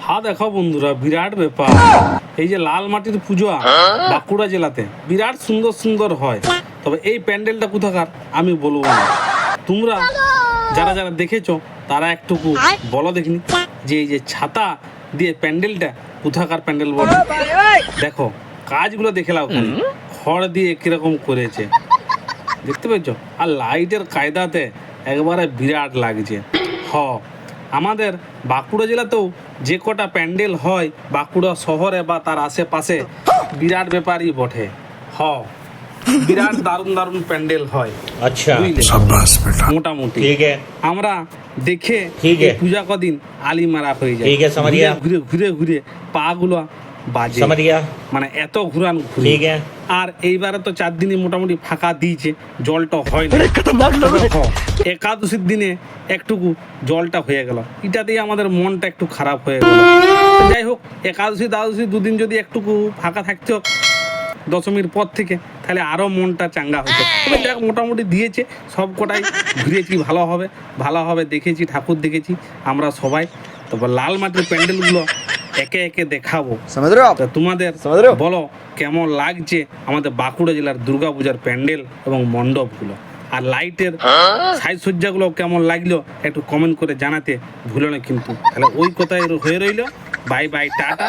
হ্যাঁ দেখো বন্ধুরা, বিরাট ব্যাপার। এই যে লাল মাটির পুজো বাঁকুড়া জেলাতে বিরাট সুন্দর সুন্দর হয়। তবে এই প্যান্ডেলটা কোথাকার আমি বলবো না, তোমরা যারা যারা দেখেছো তারা একটুকু বলো দেখিনি যে এই যে ছাতা দিয়ে প্যান্ডেলটা কোথাকার প্যান্ডেল বলো। দেখো কাজগুলো দেখে লাও, খড় দিয়ে কিরকম করেছে দেখতে পেয়েছো, আর লাইটের কায়দাতে একবারে বিরাট লাগছে। আমাদের বাঁকুড়া জেলাতেও যে কটা প্যান্ডেল হয় বাঁকুড়া শহরে বা তার আশেপাশে বিরাট ব্যাপারই বটে। বিরাট দারুণ দারুণ প্যান্ডেল হয়। আচ্ছা, মোটামুটি ঠিক আছে, আমরা দেখে ঠিক আছে, পূজা কদিন আলি মারা হয়ে যায়। ঠিক আছে, समझ गया, ঘুরে ঘুরে ঘুরে পা গুলো বাজে, समझ गया, মানে এত ঘুরান ঘুরে। ঠিক আছে। আর এইবারে তো 4 দিনই মোটামুটি ফাঁকা দিয়েছে, জলটা হয় না। একাদশীর দিনে একটুকু জলটা হয়ে গেল, এটাতেই আমাদের মনটা একটু খারাপ হয়ে গেল। যাই হোক, একাদশী দ্বাদশী দুদিন যদি একটুকু ফাঁকা থাকতো দশমীর পর থেকে, তাহলে আরও মনটা চাঙ্গা হতো। তবে দেখ মোটামুটি দিয়েছে, সব কটাই ঘুরেছি ভালোভাবে দেখেছি, ঠাকুর দেখেছি আমরা সবাই। তবে লাল মাটির প্যান্ডেলগুলো একে একে দেখাবো। তা তোমাদের বলো কেমন লাগছে আমাদের বাঁকুড়া জেলার দুর্গাপূজার প্যান্ডেল এবং মণ্ডপগুলো, আর লাইটের সাজসজ্জাগুলো কেমন লাগলো একটু কমেন্ট করে জানাতে ভুলো না কিন্তু। তাহলে ওই কথাই হয়ে রইল, বাই বাই, টাটা।